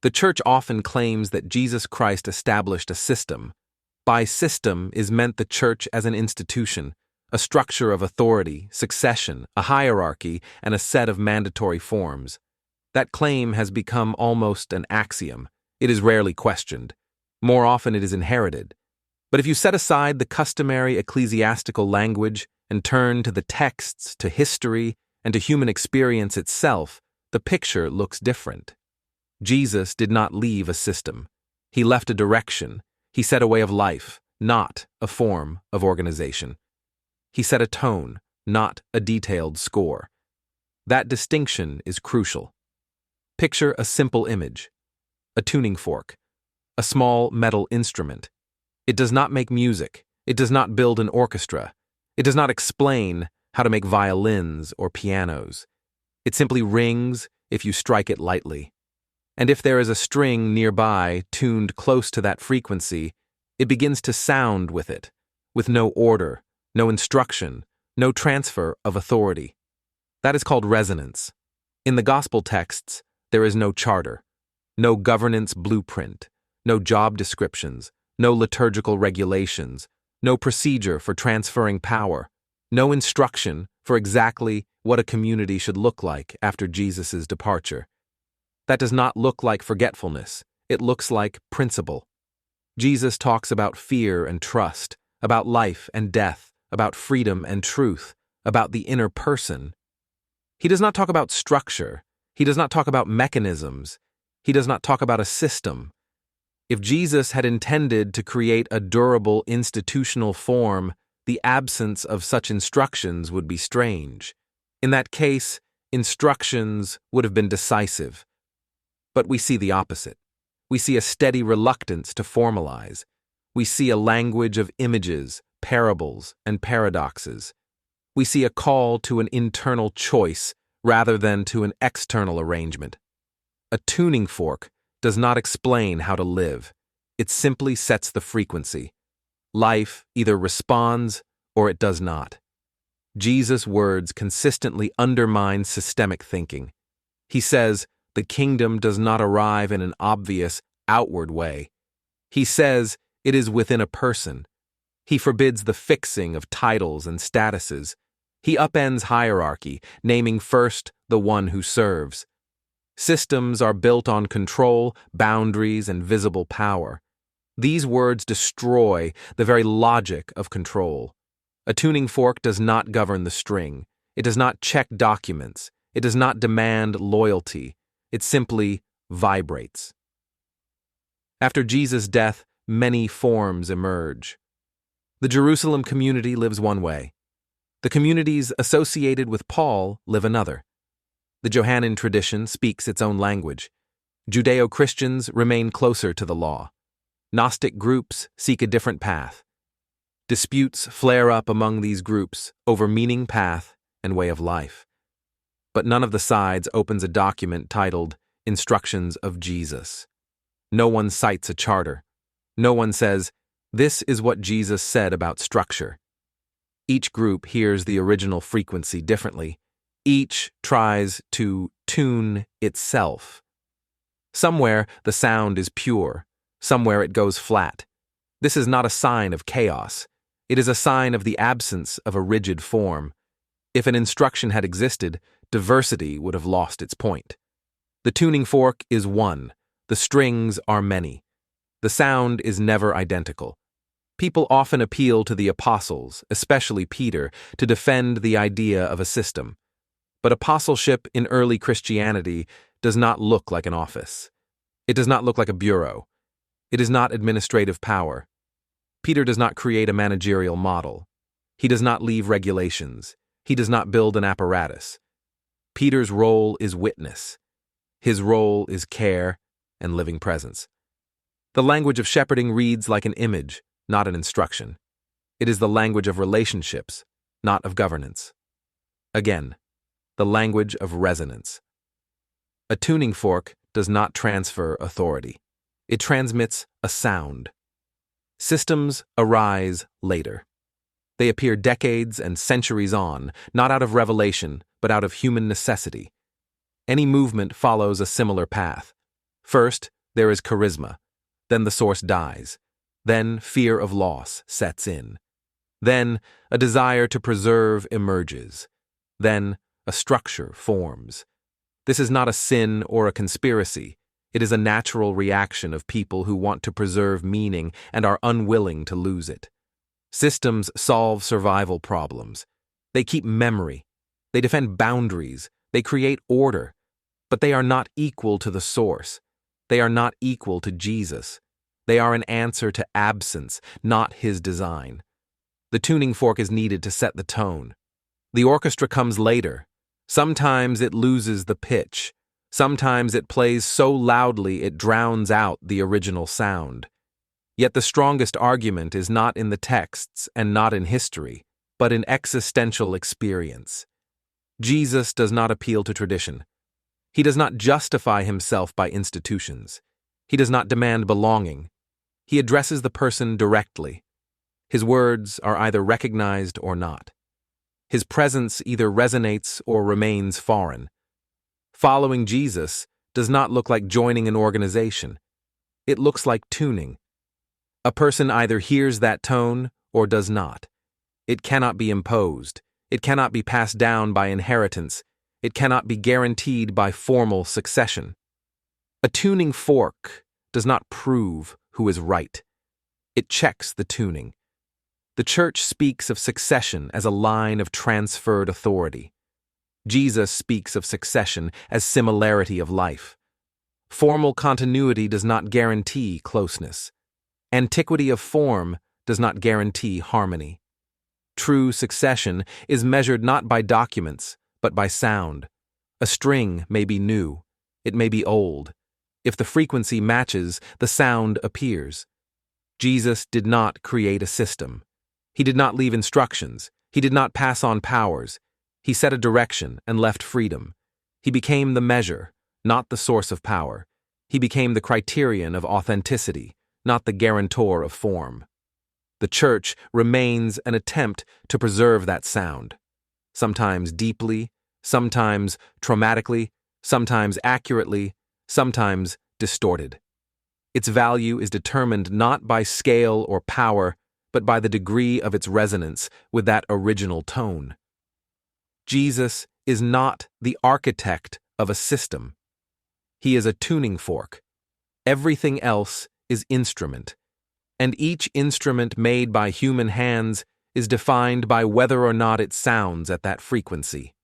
The church often claims that Jesus Christ established a system. By system is meant the church as an institution, a structure of authority, succession, a hierarchy, and a set of mandatory forms. That claim has become almost an axiom. It is rarely questioned. More often it is inherited. But if you set aside the customary ecclesiastical language and turn to the texts, to history, and to human experience itself, the picture looks different. Jesus did not leave a system. He left a direction. He set a way of life, not a form of organization. He set a tone, not a detailed score. That distinction is crucial. Picture a simple image: a tuning fork, a small metal instrument. It does not make music. It does not build an orchestra. It does not explain how to make violins or pianos. It simply rings if you strike it lightly. And if there is a string nearby tuned close to that frequency, it begins to sound with it, with no order, no instruction, no transfer of authority. That is called resonance. In the gospel texts, there is no charter, no governance blueprint, no job descriptions, no liturgical regulations, no procedure for transferring power, no instruction for exactly what a community should look like after Jesus' departure. That does not look like forgetfulness. It looks like principle. Jesus talks about fear and trust, about life and death, about freedom and truth, about the inner person. He does not talk about structure. He does not talk about mechanisms. He does not talk about a system. If Jesus had intended to create a durable institutional form, the absence of such instructions would be strange. In that case, instructions would have been decisive. But we see the opposite. We see a steady reluctance to formalize. We see a language of images, parables, and paradoxes. We see a call to an internal choice rather than to an external arrangement. A tuning fork does not explain how to live. It simply sets the frequency. Life either responds or it does not. Jesus' words consistently undermine systemic thinking. He says, the kingdom does not arrive in an obvious, outward way. He says it is within a person. He forbids the fixing of titles and statuses. He upends hierarchy, naming first the one who serves. Systems are built on control, boundaries, and visible power. These words destroy the very logic of control. A tuning fork does not govern the string. It does not check documents. It does not demand loyalty. It simply vibrates. After Jesus' death, many forms emerge. The Jerusalem community lives one way. The communities associated with Paul live another. The Johannine tradition speaks its own language. Judeo-Christians remain closer to the law. Gnostic groups seek a different path. Disputes flare up among these groups over meaning, path, and way of life. But none of the sides opens a document titled Instructions of Jesus. No one cites a charter. No one says, this is what Jesus said about structure. Each group hears the original frequency differently. Each tries to tune itself. Somewhere the sound is pure. Somewhere it goes flat. This is not a sign of chaos. It is a sign of the absence of a rigid form. If an instruction had existed, diversity would have lost its point. The tuning fork is one. The strings are many. The sound is never identical. People often appeal to the apostles, especially Peter, to defend the idea of a system. But apostleship in early Christianity does not look like an office. It does not look like a bureau. It is not administrative power. Peter does not create a managerial model. He does not leave regulations. He does not build an apparatus. Peter's role is witness. His role is care and living presence. The language of shepherding reads like an image, not an instruction. It is the language of relationships, not of governance. Again, the language of resonance. A tuning fork does not transfer authority. It transmits a sound. Systems arise later. They appear decades and centuries on, not out of revelation, but out of human necessity. Any movement follows a similar path. First, there is charisma. Then the source dies. Then fear of loss sets in. Then a desire to preserve emerges. Then a structure forms. This is not a sin or a conspiracy. It is a natural reaction of people who want to preserve meaning and are unwilling to lose it. Systems solve survival problems. They keep memory. They defend boundaries. They create order. But they are not equal to the source. They are not equal to Jesus. They are an answer to absence, not his design. The tuning fork is needed to set the tone. The orchestra comes later. Sometimes it loses the pitch. Sometimes it plays so loudly it drowns out the original sound. Yet the strongest argument is not in the texts and not in history, but in existential experience. Jesus does not appeal to tradition. He does not justify himself by institutions. He does not demand belonging. He addresses the person directly. His words are either recognized or not. His presence either resonates or remains foreign. Following Jesus does not look like joining an organization. It looks like tuning. A person either hears that tone or does not. It cannot be imposed. It cannot be passed down by inheritance. It cannot be guaranteed by formal succession. A tuning fork does not prove who is right. It checks the tuning. The church speaks of succession as a line of transferred authority. Jesus speaks of succession as similarity of life. Formal continuity does not guarantee closeness. Antiquity of form does not guarantee harmony. True succession is measured not by documents, but by sound. A string may be new. It may be old. If the frequency matches, the sound appears. Jesus did not create a system. He did not leave instructions. He did not pass on powers. He set a direction and left freedom. He became the measure, not the source of power. He became the criterion of authenticity, not the guarantor of form. The church remains an attempt to preserve that sound, sometimes deeply, sometimes traumatically, sometimes accurately, sometimes distorted. Its value is determined not by scale or power, but by the degree of its resonance with that original tone. Jesus is not the architect of a system. He is a tuning fork. Everything else is instrument, and each instrument made by human hands is defined by whether or not it sounds at that frequency.